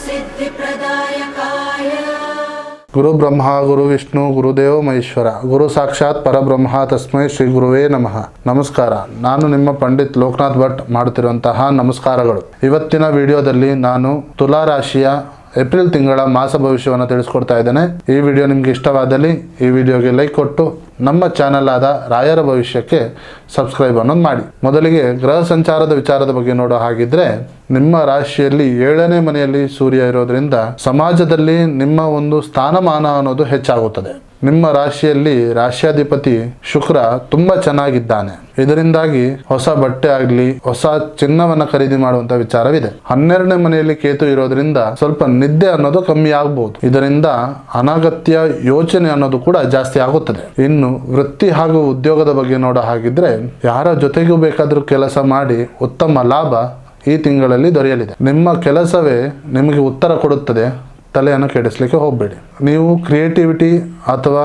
सिद्धिप्रदायकाय गुरु ब्रह्मा गुरु विष्णु गुरुदेव महेश्वर गुरु साक्षाತ್ ಪರಬ್ರಹ್ಮ ತಸ್ಮೈ ಶ್ರೀ ಗುರುವೇ ನಮಃ. ನಮಸ್ಕಾರ. ನಾನು ನಿಮ್ಮ ಪಂಡಿತ್ ಲೋಕನಾಥ್ ಭಟ್ ಮಾಡುತ್ತಿರುವಂತಹ ನಮಸ್ಕಾರಗಳು. ಇವತ್ತಿನ ವಿಡಿಯೋದಲ್ಲಿ ನಾನು ತುಲಾ ರಾಶಿಯ ಏಪ್ರಿಲ್ ತಿಂಗಳ ಮಾಸ ಭವಿಷ್ಯವನ್ನು ತಿಳಿಸ್ಕೊಡ್ತಾ ಇದ್ದೇನೆ. ಈ ವಿಡಿಯೋ ನಿಮಗೆ ಇಷ್ಟವಾದಲ್ಲಿ ಈ ವಿಡಿಯೋಗೆ ಲೈಕ್ ಕೊಟ್ಟು ನಮ್ಮ ಚಾನಲ್ ಆದ ರಾಯರ ಭವಿಷ್ಯಕ್ಕೆ ಸಬ್ಸ್ಕ್ರೈಬ್ ಅನ್ನೋದು ಮಾಡಿ. ಮೊದಲಿಗೆ ಗ್ರಹ ಸಂಚಾರದ ವಿಚಾರದ ಬಗ್ಗೆ ನೋಡೋ ಹಾಗಿದ್ರೆ, ನಿಮ್ಮ ರಾಶಿಯಲ್ಲಿ 7ನೇ ಮನೆಯಲ್ಲಿ ಸೂರ್ಯ ಇರೋದ್ರಿಂದ ಸಮಾಜದಲ್ಲಿ ನಿಮ್ಮ ಒಂದು ಸ್ಥಾನಮಾನ ಅನ್ನೋದು ಹೆಚ್ಚಾಗುತ್ತದೆ. ನಿಮ್ಮ ರಾಶಿಯಲ್ಲಿ ರಾಶ್ಯಾಧಿಪತಿ ಶುಕ್ರ ತುಂಬಾ ಚೆನ್ನಾಗಿದ್ದಾನೆ. ಇದರಿಂದಾಗಿ ಹೊಸ ಬಟ್ಟೆ ಆಗಲಿ ಹೊಸ ಚಿನ್ನವನ್ನ ಖರೀದಿ ಮಾಡುವಂತ ವಿಚಾರವಿದೆ. 12ನೇ ಮನೆಯಲ್ಲಿ ಕೇತು ಇರೋದ್ರಿಂದ ಸ್ವಲ್ಪ ನಿದ್ದೆ ಅನ್ನೋದು ಕಮ್ಮಿ ಆಗಬಹುದು. ಇದರಿಂದ ಅನಗತ್ಯ ಯೋಚನೆ ಅನ್ನೋದು ಕೂಡ ಜಾಸ್ತಿ ಆಗುತ್ತದೆ. ಇನ್ನು ವೃತ್ತಿ ಹಾಗೂ ಉದ್ಯೋಗದ ಬಗ್ಗೆ ನೋಡೋ ಹಾಗಿದ್ರೆ, ಯಾರ ಜೊತೆಗೂ ಬೇಕಾದ್ರೂ ಕೆಲಸ ಮಾಡಿ ಉತ್ತಮ ಲಾಭ ಈ ತಿಂಗಳಲ್ಲಿ ದೊರೆಯಲಿದೆ. ನಿಮ್ಮ ಕೆಲಸವೇ ನಿಮಗೆ ಉತ್ತರ ಕೊಡುತ್ತದೆ. ತಲೆಯನ್ನು ಕೆಡಿಸ್ಲಿಕ್ಕೆ ಹೋಗಬೇಡಿ. ನೀವು ಕ್ರಿಯೇಟಿವಿಟಿ ಅಥವಾ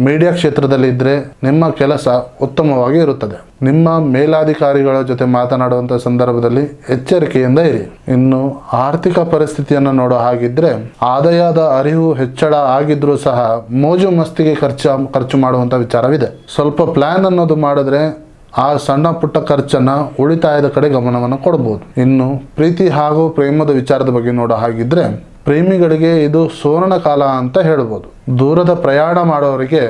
ಮೀಡಿಯಾ ಕ್ಷೇತ್ರದಲ್ಲಿ ಇದ್ದರೆ ನಿಮ್ಮ ಕೆಲಸ ಉತ್ತಮವಾಗಿ ಇರುತ್ತದೆ. ನಿಮ್ಮ ಮೇಲಾಧಿಕಾರಿಗಳ ಜೊತೆ ಮಾತನಾಡುವಂಥ ಸಂದರ್ಭದಲ್ಲಿ ಎಚ್ಚರಿಕೆಯಿಂದ ಇರಿ. ಇನ್ನು ಆರ್ಥಿಕ ಪರಿಸ್ಥಿತಿಯನ್ನು ನೋಡೋ ಹಾಗಿದ್ರೆ, ಆದಾಯದ ಅರಿವು ಹೆಚ್ಚಳ ಆಗಿದ್ರೂ ಸಹ ಮೋಜು ಮಸ್ತಿಗೆ ಖರ್ಚು ಮಾಡುವಂಥ ವಿಚಾರವಿದೆ. ಸ್ವಲ್ಪ ಪ್ಲಾನ್ ಅನ್ನೋದು ಮಾಡಿದ್ರೆ ಆ ಸಣ್ಣ ಪುಟ್ಟ ಖರ್ಚನ್ನ ಉಳಿತಾಯದ ಕಡೆ ಗಮನವನ್ನು ಕೊಡಬಹುದು. ಇನ್ನು ಪ್ರೀತಿ ಹಾಗೂ ಪ್ರೇಮದ ವಿಚಾರದ ಬಗ್ಗೆ ನೋಡೋ ಹಾಗಿದ್ರೆ, ಪ್ರೇಮಿಗಳಿಗೆ ಇದು ಸುವರ್ಣ ಕಾಲ ಅಂತ ಹೇಳ್ಬೋದು. ದೂರದ ಪ್ರಯಾಣ ಮಾಡೋರಿಗೆ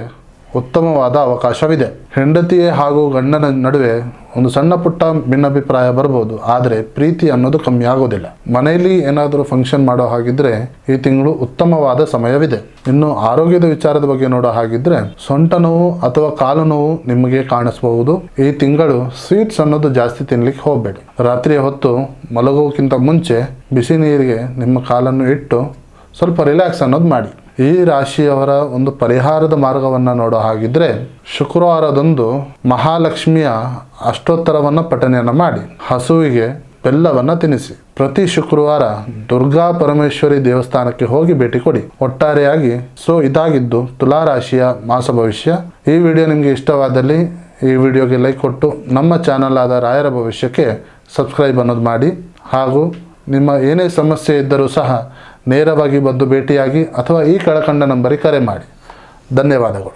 ಉತ್ತಮವಾದ ಅವಕಾಶವಿದೆ. ಹೆಂಡತಿಯೇ ಹಾಗೂ ಗಂಡನ ನಡುವೆ ಒಂದು ಸಣ್ಣ ಪುಟ್ಟ ಭಿನ್ನಾಭಿಪ್ರಾಯ ಬರ್ಬೋದು, ಆದರೆ ಪ್ರೀತಿ ಅನ್ನೋದು ಕಮ್ಮಿ ಆಗೋದಿಲ್ಲ. ಮನೆಯಲ್ಲಿ ಏನಾದರೂ ಫಂಕ್ಷನ್ ಮಾಡೋ ಹಾಗಿದ್ರೆ ಈ ತಿಂಗಳು ಉತ್ತಮವಾದ ಸಮಯವಿದೆ. ಇನ್ನು ಆರೋಗ್ಯದ ವಿಚಾರದ ಬಗ್ಗೆ ನೋಡೋ ಹಾಗಿದ್ರೆ, ಸೊಂಟ ನೋವು ಅಥವಾ ಕಾಲು ನೋವು ನಿಮಗೆ ಕಾಣಿಸಬಹುದು. ಈ ತಿಂಗಳು ಸ್ವೀಟ್ಸ್ ಅನ್ನೋದು ಜಾಸ್ತಿ ತಿನ್ಲಿಕ್ಕೆ ಹೋಗಬೇಡಿ. ರಾತ್ರಿಯ ಹೊತ್ತು ಮಲಗೋಕ್ಕಿಂತ ಮುಂಚೆ ಬಿಸಿ ನೀರಿಗೆ ನಿಮ್ಮ ಕಾಲನ್ನು ಇಟ್ಟು ಸ್ವಲ್ಪ ರಿಲ್ಯಾಕ್ಸ್ ಅನ್ನೋದು ಮಾಡಿ. ಈ ರಾಶಿಯವರ ಒಂದು ಪರಿಹಾರದ ಮಾರ್ಗವನ್ನು ನೋಡೋ ಹಾಗಿದ್ರೆ, ಶುಕ್ರವಾರದಂದು ಮಹಾಲಕ್ಷ್ಮಿಯ ಅಷ್ಟೋತ್ತರವನ್ನು ಪಠನೆಯನ್ನು ಮಾಡಿ ಹಸುವಿಗೆ ಬೆಲ್ಲವನ್ನು ತಿನ್ನಿಸಿ. ಪ್ರತಿ ಶುಕ್ರವಾರ ದುರ್ಗಾ ಪರಮೇಶ್ವರಿ ದೇವಸ್ಥಾನಕ್ಕೆ ಹೋಗಿ ಭೇಟಿ ಕೊಡಿ. ಒಟ್ಟಾರೆಯಾಗಿ ಇದಾಗಿದ್ದು ತುಲಾ ರಾಶಿಯ ಮಾಸ ಭವಿಷ್ಯ. ಈ ವಿಡಿಯೋ ನಿಮಗೆ ಇಷ್ಟವಾದಲ್ಲಿ ಈ ವಿಡಿಯೋಗೆ ಲೈಕ್ ಕೊಟ್ಟು ನಮ್ಮ ಚಾನಲ್ ಆದ ರಾಯರ ಭವಿಷ್ಯಕ್ಕೆ ಸಬ್ಸ್ಕ್ರೈಬ್ ಅನ್ನೋದು ಮಾಡಿ. ಹಾಗೂ ನಿಮ್ಮ ಏನೇ ಸಮಸ್ಯೆ ಇದ್ದರೂ ಸಹ ನೇರವಾಗಿ ಬಂದು ಭೇಟಿಯಾಗಿ ಅಥವಾ ಈ ಕೆಳಕಂಡ ನಂಬರಿಗೆ ಕರೆ ಮಾಡಿ. ಧನ್ಯವಾದಗಳು.